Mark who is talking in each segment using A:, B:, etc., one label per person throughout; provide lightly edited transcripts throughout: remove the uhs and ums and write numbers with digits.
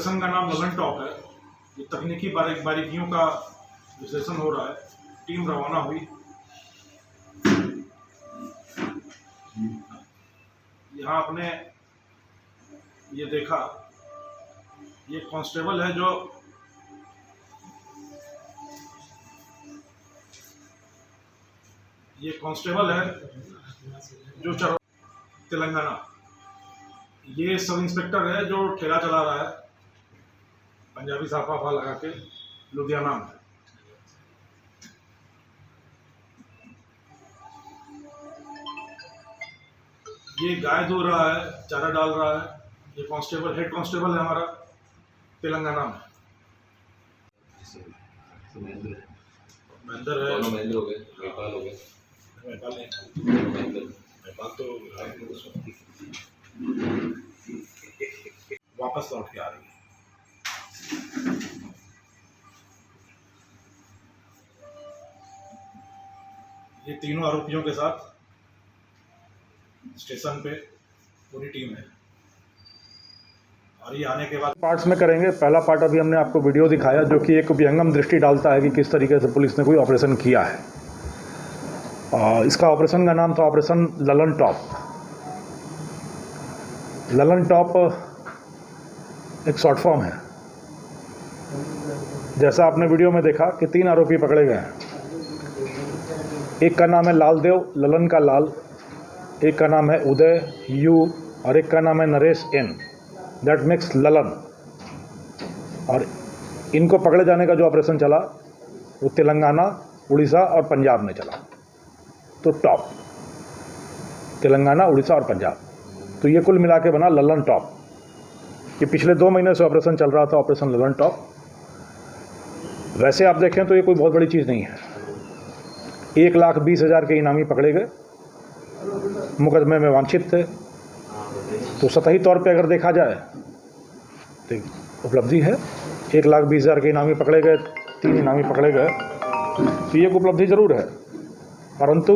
A: Operation का नाम Lalan top है। ये तकनीकी बारीकियों का विश्लेषण हो रहा है। टीम रवाना हुई। यहाँ आपने ये देखा, ये कांस्टेबल है जो तेलंगाना। ये सब इंस्पेक्टर है जो ठेला चला रहा है पंजाबी साफा लगा के लुधियाना में। ये गाय दो रहा है, चारा डाल रहा है। ये कांस्टेबल, हेड कांस्टेबल है हमारा तेलंगाना में। महेंद्र है,
B: महेंद्र हो गए, नेपाल हो गए,
A: नेपाल तो वापस लौट के आ रही है। ये तीनों आरोपियों के साथ स्टेशन पे पूरी टीम है और ये आने के बाद
C: पार्ट्स में करेंगे। पहला पार्ट अभी हमने आपको वीडियो दिखाया जो कि एक विहंगम दृष्टि डालता है कि किस तरीके से पुलिस ने कोई ऑपरेशन किया है। इसका ऑपरेशन का नाम था operation Lalan top. Lalan top एक शॉर्ट फॉर्म है। जैसा आपने वीडियो में देखा कि 3 आरोपी पकड़े गए हैं। एक का नाम है लालदेव, ललन का लाल, एक का नाम है उदय यू और एक का नाम है Naresh N, that makes Lalan. और इनको पकड़े जाने का जो ऑपरेशन चला वो तेलंगाना, उड़ीसा और पंजाब में चला। तो टॉप तेलंगाना, उड़ीसा और पंजाब, तो ये कुल मिला के बना ललन टॉप। ये पिछले 2 महीने से ऑपरेशन चल रहा था, ऑपरेशन ललन टॉप। वैसे आप देखें तो ये कोई बहुत बड़ी चीज़ नहीं है। 1,20,000 के इनामी पकड़े गए, मुकदमे में वांछित थे। तो सतही तौर पे अगर देखा जाए तो उपलब्धि है। 1,20,000 के इनामी पकड़े गए, 3 इनामी पकड़े गए, तो ये उपलब्धि ज़रूर है। परंतु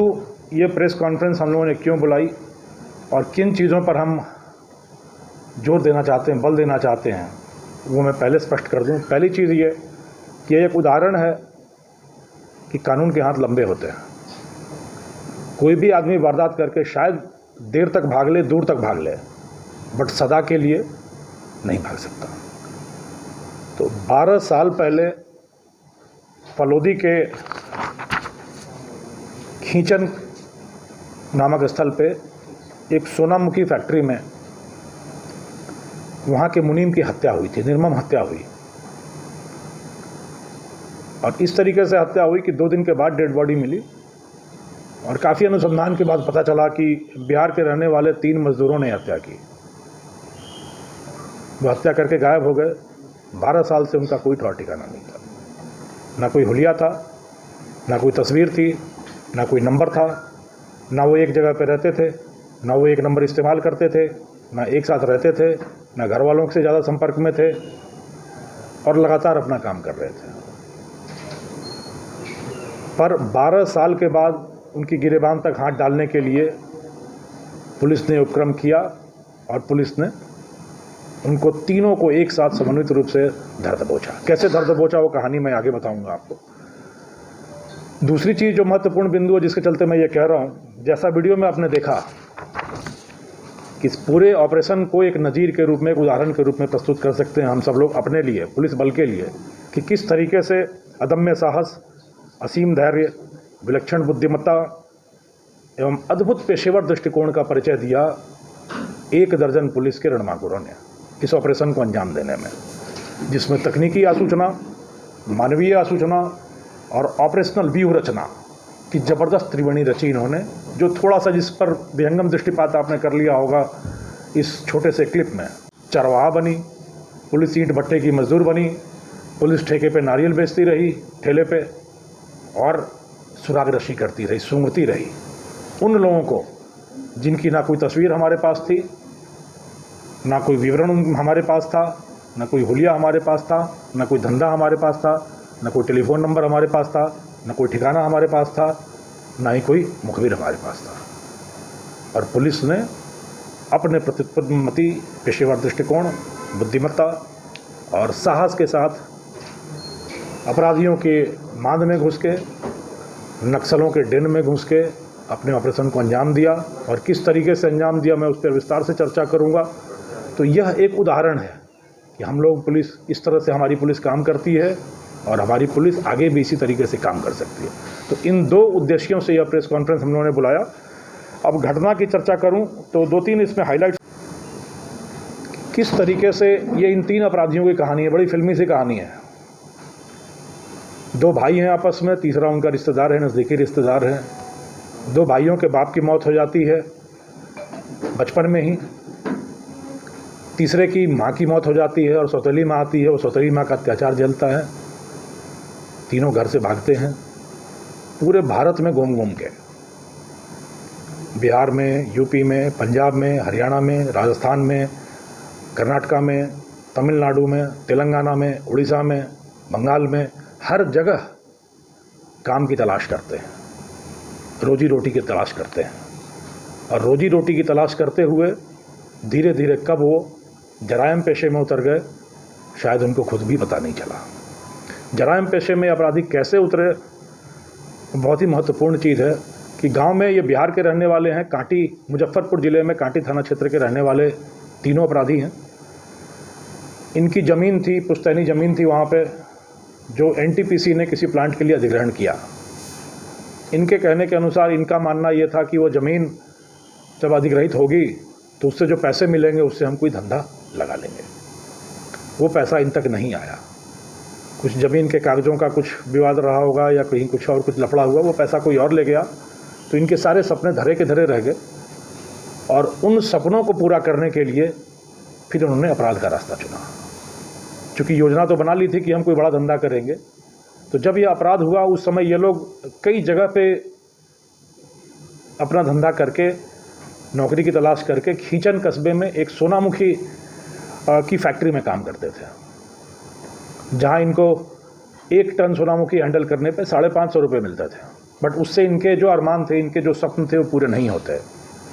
C: ये प्रेस कॉन्फ्रेंस हम लोगों ने क्यों बुलाई और किन चीज़ों पर हम जोर देना चाहते हैं, बल देना चाहते हैं, वो मैं पहले स्पष्ट कर दूं। पहली चीज़ ये कि ये एक उदाहरण है कि कानून के हाथ लंबे होते हैं। कोई भी आदमी वारदात करके शायद देर तक भाग ले, दूर तक भाग ले, बट सदा के लिए नहीं भाग सकता। तो 12 साल पहले फलोदी के खींचन नामक स्थल पे एक सोनामुखी फैक्ट्री में वहाँ के मुनीम की हत्या हुई थी, निर्मम हत्या हुई। और इस तरीके से हत्या हुई कि 2 दिन के बाद डेड बॉडी मिली और काफ़ी अनुसंधान के बाद पता चला कि बिहार के रहने वाले 3 मजदूरों ने हत्या की। वो हत्या करके गायब हो गए। 12 साल से उनका कोई ठौर ठिकाना नहीं था, ना कोई हुलिया था, ना कोई तस्वीर थी, ना कोई नंबर था, ना वो एक जगह पर रहते थे, ना वो एक नंबर इस्तेमाल करते थे, ना एक साथ रहते थे, ना घर वालों से ज़्यादा संपर्क में थे और लगातार अपना काम कर रहे थे। पर 12 साल के बाद उनकी गिरेबान तक हाथ डालने के लिए पुलिस ने उपक्रम किया और पुलिस ने उनको तीनों को एक साथ समन्वित रूप से धर दबोचा। कैसे धर दबोचा वो कहानी मैं आगे बताऊंगा आपको। दूसरी चीज़ जो महत्वपूर्ण बिंदु है जिसके चलते मैं ये कह रहा हूँ, जैसा वीडियो में आपने देखा कि इस पूरे ऑपरेशन को एक नज़ीर के रूप में, एक उदाहरण के रूप में प्रस्तुत कर सकते हैं हम सब लोग अपने लिए, पुलिस बल के लिए, कि किस तरीके से अदम्य साहस, असीम धैर्य, विलक्षण बुद्धिमत्ता एवं अद्भुत पेशेवर दृष्टिकोण का परिचय दिया 1 दर्जन पुलिस के रणमाकुरों ने इस ऑपरेशन को अंजाम देने में, जिसमें तकनीकी आसूचना, मानवीय आसूचना और ऑपरेशनल व्यूह रचना की ज़बरदस्त त्रिवेणी रची इन्होंने। जो थोड़ा सा जिस पर विहंगम दृष्टिपात आपने कर लिया होगा इस छोटे से क्लिप में, चरवाहा बनी, पुलिस ईंट भट्टे की मजदूर बनी, पुलिस ठेके पे नारियल बेचती रही ठेले पे और सुराग रशी करती रही, सूंघती रही उन लोगों को जिनकी ना कोई तस्वीर हमारे पास थी, ना कोई विवरण हमारे पास था, ना कोई हुलिया हमारे पास था, ना कोई धंधा हमारे पास था, ना कोई टेलीफोन नंबर हमारे पास था, ना कोई ठिकाना हमारे पास था, ना ही कोई मुखबिर हमारे पास था। और पुलिस ने अपने प्रतिपन्नमति, पेशेवर दृष्टिकोण, बुद्धिमत्ता और साहस के साथ अपराधियों के मांद में घुस के, नक्सलों के डेन में घुस के अपने ऑपरेशन को अंजाम दिया। और किस तरीके से अंजाम दिया मैं उस पर विस्तार से चर्चा करूंगा। तो यह एक उदाहरण है कि हम लोग पुलिस, इस तरह से हमारी पुलिस काम करती है और हमारी पुलिस आगे भी इसी तरीके से काम कर सकती है। तो इन दो उद्देश्यों से यह प्रेस कॉन्फ्रेंस हम लोगों ने बुलाया। अब घटना की चर्चा करूं तो 2-3 इसमें हाईलाइट, किस तरीके से ये इन 3 अपराधियों की कहानी है, बड़ी फिल्मी सी कहानी है। 2 भाई हैं आपस में, तीसरा उनका रिश्तेदार है, नज़दीकी रिश्तेदार है। 2 भाइयों के बाप की मौत हो जाती है बचपन में ही, तीसरे की माँ की मौत हो जाती है और सौतेली माँ आती है, वो सौतेली माँ का अत्याचार झेलता है। तीनों घर से भागते हैं पूरे भारत में घूम घूम के, बिहार में, यूपी में, पंजाब में, हरियाणा में, राजस्थान में, कर्नाटका में, तमिलनाडु में, तेलंगाना में, उड़ीसा में, बंगाल में, हर जगह काम की तलाश करते हैं, रोजी रोटी की तलाश करते हैं। और रोजी रोटी की तलाश करते हुए धीरे धीरे कब वो जराइम पेशे में उतर गए, शायद उनको खुद भी पता नहीं चला। जराइम पेशे में अपराधी कैसे उतरे, बहुत ही महत्वपूर्ण चीज़ है कि गांव में, ये बिहार के रहने वाले हैं, कांटी, मुजफ्फरपुर ज़िले में कांटी थाना क्षेत्र के रहने वाले तीनों अपराधी हैं। इनकी ज़मीन थी, पुश्तैनी ज़मीन थी वहाँ पे, जो एनटीपीसी ने किसी प्लांट के लिए अधिग्रहण किया। इनके कहने के अनुसार इनका मानना ये था कि वो ज़मीन जब अधिग्रहित होगी तो उससे जो पैसे मिलेंगे उससे हम कोई धंधा लगा लेंगे। वो पैसा इन तक नहीं आया। कुछ ज़मीन के कागज़ों का कुछ विवाद रहा होगा या कहीं कुछ और कुछ लफड़ा हुआ, वो पैसा कोई और ले गया। तो इनके सारे सपने धरे के धरे रह गए और उन सपनों को पूरा करने के लिए फिर उन्होंने अपराध का रास्ता चुना। चूँकि योजना तो बना ली थी कि हम कोई बड़ा धंधा करेंगे। तो जब ये अपराध हुआ उस समय ये लोग कई जगह पे अपना धंधा करके, नौकरी की तलाश करके, खींचन कस्बे में एक सोनामुखी की फैक्ट्री में काम करते थे, जहां इनको 1 टन सोनामुखी हैंडल करने पे 550 रुपये मिलते थे। बट उससे इनके जो अरमान थे, इनके जो सपने थे, वो पूरे नहीं होते।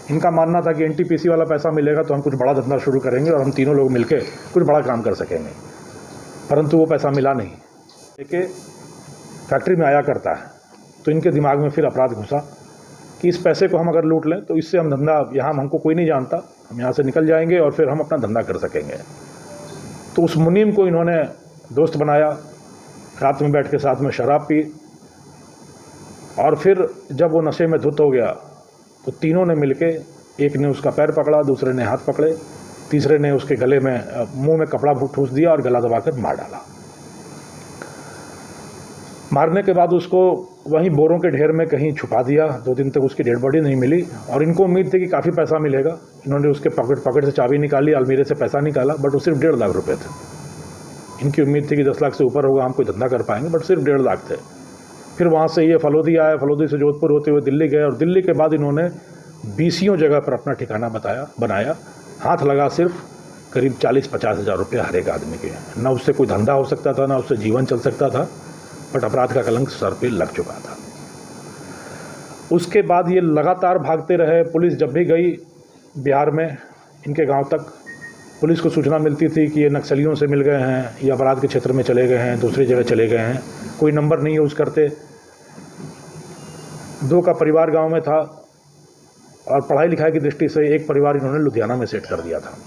C: इनका मानना था कि एनटीपीसी वाला पैसा मिलेगा तो हम कुछ बड़ा धंधा शुरू करेंगे और हम तीनों लोग मिलकर कुछ बड़ा काम कर सकेंगे। परंतु वो पैसा मिला नहीं। लेके फैक्ट्री में आया करता है तो इनके दिमाग में फिर अपराध घुसा कि इस पैसे को हम अगर लूट लें तो इससे हम धंधा, यहाँ हमको कोई नहीं जानता, हम यहाँ से निकल जाएंगे और फिर हम अपना धंधा कर सकेंगे। तो उस मुनीम को इन्होंने दोस्त बनाया, रात में बैठ के साथ में शराब पी, और फिर जब वो नशे में धुत हो गया तो तीनों ने मिलके, एक ने उसका पैर पकड़ा, दूसरे ने हाथ पकड़े, तीसरे ने उसके गले में, मुंह में कपड़ा ठूस दिया और गला दबाकर मार डाला। मारने के बाद उसको वहीं बोरों के ढेर में कहीं छुपा दिया। 2 दिन तक उसकी डेड बॉडी नहीं मिली और इनको उम्मीद थी कि काफ़ी पैसा मिलेगा। इन्होंने उसके पॉकेट से चाबी निकाली, अलमीरे से पैसा निकाला, बट वो सिर्फ 1.5 लाख रुपए थे। इनकी उम्मीद थी कि 10 लाख से ऊपर होगा, हम कोई धंधा कर पाएंगे, बट सिर्फ 1.5 लाख थे। फिर वहाँ से ये फलोदी आया, फलोदी से जोधपुर होते हुए दिल्ली गए और दिल्ली के बाद इन्होंने 20 जगह पर अपना ठिकाना बनाया। हाथ लगा सिर्फ करीब 40-50 हज़ार रुपये हर एक आदमी के। ना उससे कोई धंधा हो सकता था, ना उससे जीवन चल सकता था, बट अपराध का कलंक सर पे लग चुका था। उसके बाद ये लगातार भागते रहे। पुलिस जब भी गई बिहार में, इनके गांव तक, पुलिस को सूचना मिलती थी कि ये नक्सलियों से मिल गए हैं, ये अपराध के क्षेत्र में चले गए हैं, दूसरी जगह चले गए हैं, कोई नंबर नहीं यूज़ करते। 2 का परिवार गांव में था और पढ़ाई लिखाई की दृष्टि से एक परिवार इन्होंने लुधियाना में सेट कर दिया था।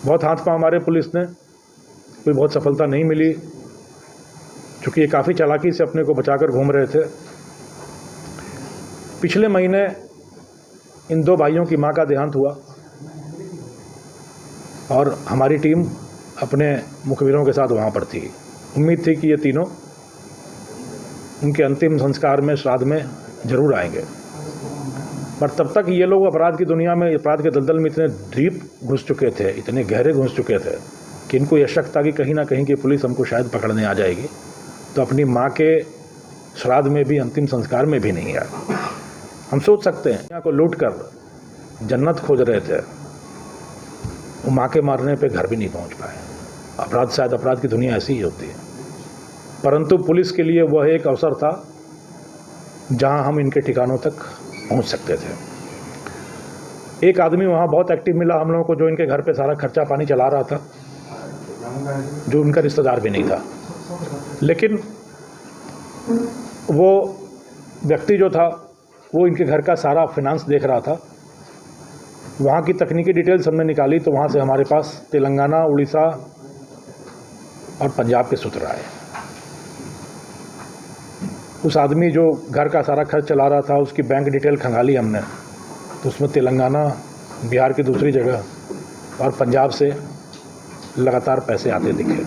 C: बहुत हाथ पांव मारे पुलिस ने, कोई बहुत सफलता नहीं मिली, चूँकि ये काफ़ी चालाकी से अपने को बचाकर घूम रहे थे। पिछले महीने इन 2 भाइयों की मां का देहांत हुआ और हमारी टीम अपने मुखबिरों के साथ वहाँ पर थी। उम्मीद थी कि ये तीनों उनके अंतिम संस्कार में, श्राद्ध में ज़रूर आएंगे। पर तब तक ये लोग अपराध की दुनिया में, अपराध के दलदल में इतने डीप घुस चुके थे, इतने गहरे घुस चुके थे कि इनको यह शक था कि कहीं ना कहीं की पुलिस हमको शायद पकड़ने आ जाएगी। तो अपनी माँ के श्राद्ध में भी, अंतिम संस्कार में भी नहीं आए। हम सोच सकते हैं, यहाँ को लूट कर जन्नत खोज रहे थे, वो माँ के मारने पे घर भी नहीं पहुँच पाए। अपराध, शायद अपराध की दुनिया ऐसी ही होती है। परंतु पुलिस के लिए वह एक अवसर था जहाँ हम इनके ठिकानों तक पहुँच सकते थे। एक आदमी वहाँ बहुत एक्टिव मिला हम लोगों को, जो इनके घर पे सारा खर्चा पानी चला रहा था। जो उनका रिश्तेदार भी नहीं था। लेकिन वो व्यक्ति जो था वो इनके घर का सारा फिनांस देख रहा था। वहाँ की तकनीकी डिटेल्स हमने निकाली तो वहाँ से हमारे पास तेलंगाना, उड़ीसा और पंजाब के सूत्र आए। उस आदमी जो घर का सारा खर्च चला रहा था उसकी बैंक डिटेल खंगाली हमने, तो उसमें तेलंगाना, बिहार की दूसरी जगह और पंजाब से लगातार पैसे आते दिखे।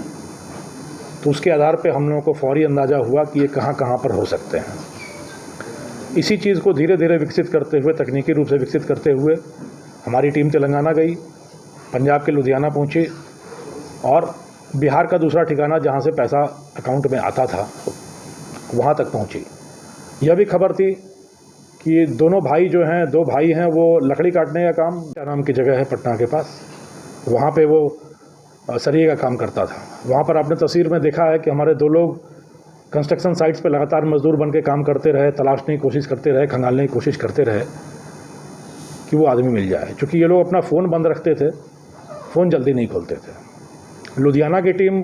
C: तो उसके आधार पे हम लोगों को फौरी अंदाज़ा हुआ कि ये कहाँ कहाँ पर हो सकते हैं। इसी चीज़ को धीरे धीरे विकसित करते हुए, तकनीकी रूप से विकसित करते हुए हमारी टीम तेलंगाना गई, पंजाब के लुधियाना पहुंची और बिहार का दूसरा ठिकाना जहां से पैसा अकाउंट में आता था वहां तक पहुंची। यह भी खबर थी कि दोनों भाई जो हैं, दो भाई हैं, वो लकड़ी काटने का काम, क्या नाम की जगह है पटना के पास, वहाँ पे वो सरिये का काम करता था। वहाँ पर आपने तस्वीर में देखा है कि हमारे दो लोग कंस्ट्रक्शन साइट्स पे लगातार मजदूर बन के काम करते रहे, तलाशने की कोशिश करते रहे, खंगालने की कोशिश करते रहे कि वो आदमी मिल जाए। चूँकि ये लोग अपना फ़ोन बंद रखते थे, फ़ोन जल्दी नहीं खोलते थे। लुधियाना की टीम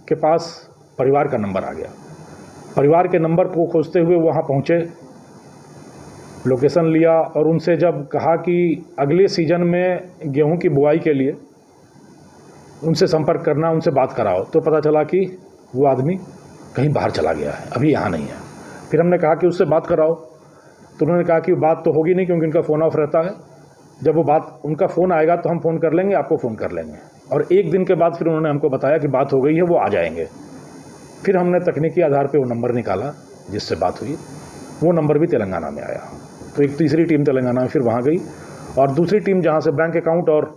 C: के पास परिवार का नंबर आ गया। परिवार के नंबर को खोजते हुए वहाँ पहुँचे, लोकेशन लिया और उनसे जब कहा कि अगले सीज़न में गेहूं की बुआई के लिए उनसे संपर्क करना, उनसे बात कराओ, तो पता चला कि वो आदमी कहीं बाहर चला गया है, अभी यहाँ नहीं है। फिर हमने कहा कि उससे बात कराओ, तो उन्होंने कहा कि बात तो होगी नहीं क्योंकि उनका फ़ोन ऑफ रहता है। जब वो बात, उनका फ़ोन आएगा तो हम फ़ोन कर लेंगे, आपको फ़ोन कर लेंगे। और एक दिन के बाद फिर उन्होंने हमको बताया कि बात हो गई है, वो आ जाएंगे। फिर हमने तकनीकी आधार पर वो नंबर निकाला जिससे बात हुई, वो नंबर भी तेलंगाना में आया। तो एक तीसरी टीम तेलंगाना में फिर वहाँ गई और दूसरी टीम जहाँ से बैंक अकाउंट और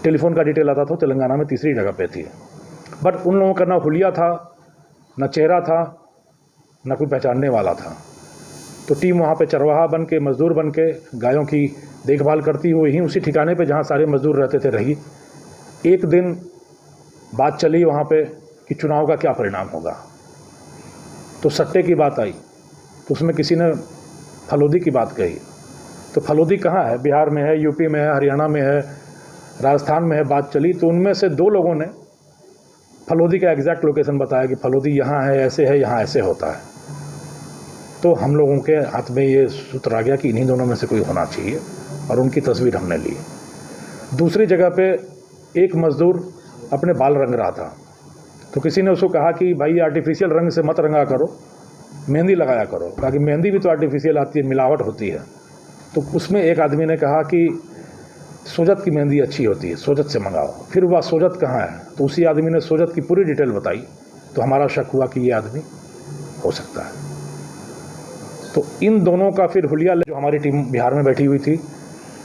C: टेलीफोन का डिटेल आता था तेलंगाना में तीसरी जगह पे थी। बट उन लोगों का ना हुलिया था, ना चेहरा था, ना कोई पहचानने वाला था। तो टीम वहाँ पे चरवाहा बन के, मज़दूर बन के, गायों की देखभाल करती हुई ही उसी ठिकाने पे जहाँ सारे मज़दूर रहते थे रही। एक दिन बात चली वहाँ पे कि चुनाव का क्या परिणाम होगा, तो सट्टे की बात आई। तो उसमें किसी ने फलोदी की बात कही। तो फलोदी कहाँ है? बिहार में है, यूपी में है, हरियाणा में है, राजस्थान में है। बात चली तो उनमें से दो लोगों ने फलोदी का एग्जैक्ट लोकेशन बताया कि फलोदी यहाँ है, ऐसे है, यहाँ ऐसे होता है। तो हम लोगों के हाथ में ये सूत्र आ गया कि इन्हीं दोनों में से कोई होना चाहिए और उनकी तस्वीर हमने ली। दूसरी जगह पे एक मज़दूर अपने बाल रंग रहा था, तो किसी ने उसको कहा कि भाई आर्टिफिशियल रंग से मत रंगा करो, मेहंदी लगाया करो। कहा कि मेहंदी भी तो आर्टिफिशियल आती है, मिलावट होती है। तो उसमें एक आदमी ने कहा कि सोजत की मेहंदी अच्छी होती है, सोजत से मंगाओ। फिर वह सोजत कहाँ है, तो उसी आदमी ने सोजत की पूरी डिटेल बताई। तो हमारा शक हुआ कि ये आदमी हो सकता है। तो इन दोनों का फिर हुलिया, जो हमारी टीम बिहार में बैठी हुई थी,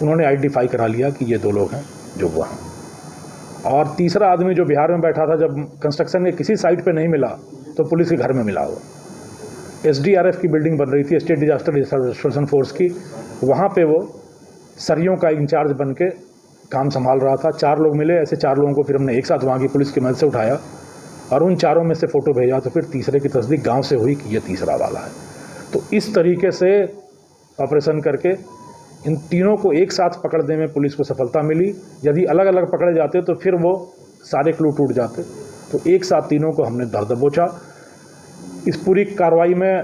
C: उन्होंने आइडेंटिफाई करा लिया कि ये दो लोग हैं जो वहाँ। और तीसरा आदमी जो बिहार में बैठा था, जब कंस्ट्रक्शन के किसी साइट पे नहीं मिला तो पुलिस के घर में मिला। वो SDRF की बिल्डिंग बन रही थी, स्टेट डिजास्टर रिस्पॉन्स फोर्स की, वहाँ पे वो सरियों का इंचार्ज बन के काम संभाल रहा था। 4 लोग मिले। ऐसे 4 लोगों को फिर हमने एक साथ वहाँ की पुलिस की मदद से उठाया और उन 4 में से फ़ोटो भेजा। तो फिर तीसरे की तस्दीक गांव से हुई कि ये तीसरा वाला है। तो इस तरीके से ऑपरेशन करके इन तीनों को एक साथ पकड़ने में पुलिस को सफलता मिली। यदि अलग अलग पकड़े जाते तो फिर वो सारे क्लू टूट जाते। तो एक साथ तीनों को हमने धर दबोचा। इस पूरी कार्रवाई में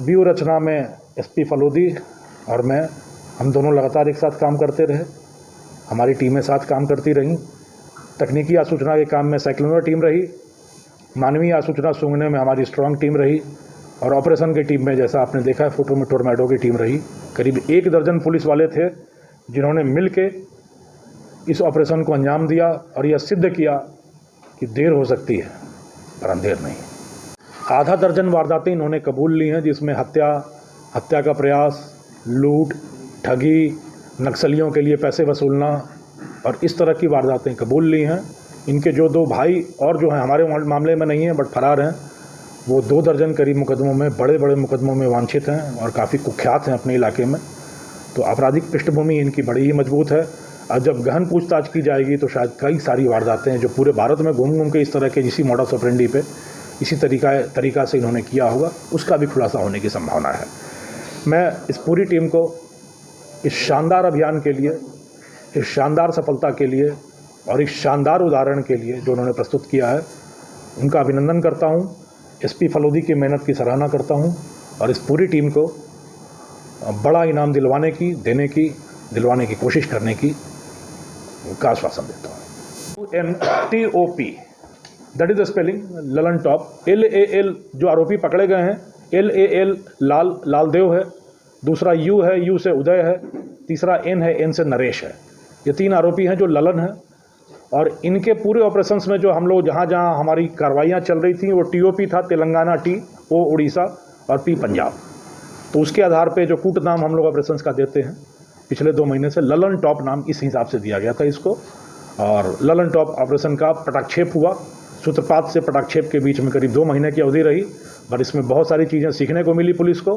C: व्यू रचना में SP फलोदी और मैं, हम दोनों लगातार एक साथ काम करते रहे। हमारी टीमें साथ काम करती रहीं। तकनीकी आसूचना के काम में साइक्लोनर टीम रही, मानवीय आसूचना सूंघने में हमारी स्ट्रांग टीम रही और ऑपरेशन की टीम में, जैसा आपने देखा है फोटो में, टोरमेडो की टीम रही। करीब 1 दर्जन पुलिस वाले थे जिन्होंने मिल के इस ऑपरेशन को अंजाम दिया और यह सिद्ध किया कि देर हो सकती है पर अंधेर नहीं। आधा दर्जन वारदातें इन्होंने कबूल ली हैं, जिसमें हत्या का प्रयास, लूट, ठगी, नक्सलियों के लिए पैसे वसूलना और इस तरह की वारदातें कबूल ली हैं। इनके जो 2 भाई और जो हैं, हमारे मामले में नहीं हैं बट फरार हैं, वो 2 दर्जन करीब मुकदमों में, बड़े बड़े मुकदमों में वांछित हैं और काफ़ी कुख्यात हैं अपने इलाके में। तो आपराधिक पृष्ठभूमि इनकी बड़ी ही मजबूत है और जब गहन पूछताछ की जाएगी तो शायद कई सारी वारदातें हैं जो पूरे भारत में घूम के इस तरह के इसी मॉडस ऑपरेंडी पे इसी तरीका से इन्होंने किया होगा, उसका भी खुलासा होने की संभावना है। मैं इस पूरी टीम को इस शानदार अभियान के लिए, इस शानदार सफलता के लिए और इस शानदार उदाहरण के लिए जो उन्होंने प्रस्तुत किया है उनका अभिनंदन करता हूँ। एसपी फलोदी की मेहनत की सराहना करता हूँ और इस पूरी टीम को बड़ा इनाम दिलवाने की कोशिश करने की का आश्वासन देता हूँ। NTOP that is the spelling Lalan top. LAL जो आरोपी पकड़े गए हैं, LAL लालदेव है, दूसरा U है, U से उदय है, तीसरा N है, N से नरेश है। ये 3 आरोपी हैं जो ललन हैं और इनके पूरे ऑपरेशंस में जो हम लोग जहाँ जहाँ हमारी कार्रवाइयाँ चल रही थी वो TOP था तेलंगाना, T, O उड़ीसा और P पंजाब। तो उसके आधार पे जो कूट नाम हम लोग ऑपरेशंस का देते हैं पिछले 2 महीने से ललन टॉप नाम इस हिसाब से दिया गया था इसको। और ललन टॉप ऑपरेशन का पटाक्षेप हुआ। सूत्रपात से पटाक्षेप के बीच में करीब 2 महीने की अवधि रही, पर इसमें बहुत सारी चीज़ें सीखने को मिली पुलिस को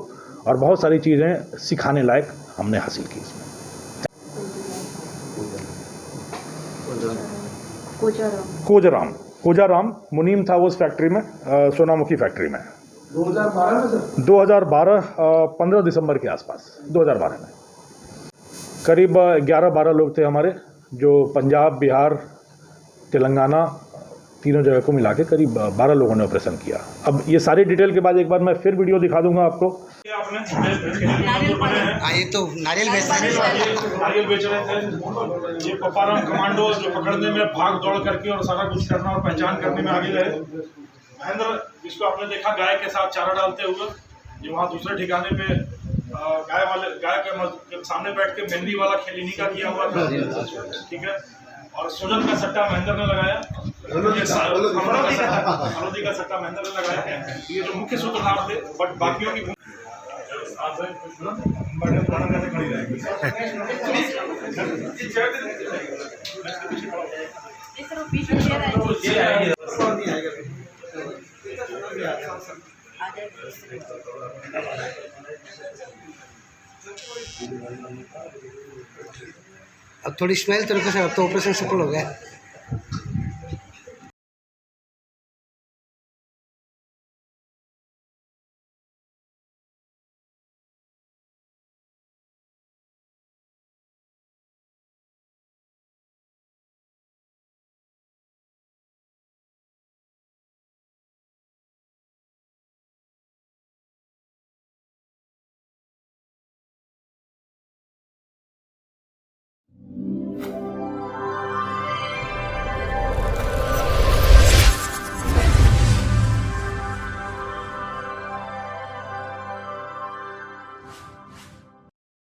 C: और बहुत सारी चीज़ें सिखाने लायक हमने हासिल की इसमें। कोजाराम मुनीम था वो उस फैक्ट्री में, सोनामुखी फैक्ट्री में 2012 15 दिसंबर के आसपास 2012 में करीब 11-12 लोग थे हमारे, जो पंजाब, बिहार, तेलंगाना तीनों जगह को मिला के करीब 12 लोगों ने ऑपरेशन किया। अब ये सारी डिटेल के बाद एक बार मैं फिर वीडियो दिखा दूंगा आपको।
D: ये तो नारियल बेच रहे
A: नारियल बेच रहे थे। ये पपाराम कमांडो जो पकड़ने में भाग दौड़ करके और सारा कुछ करना और पहचान करने में आगे रहे। महेंद्र, जिसको आपने देखा गाय के साथ चारा डालते हुए, जो वहाँ दूसरे ठिकाने पे गाय के सामने बैठ के मेहंदी वाला खेल इन्हीं का किया हुआ था, ठीक है। और सुजन का सट्टा महेंद्र ने लगाया, फलोदी का सट्टा महेंद्र ने लगाया। ये जो मुख्य सूत्रधार थे, बट बाकियों की
D: अब थोड़ी स्मेल तो रखो सर, अब तो ऑपरेशन सफल हो गया।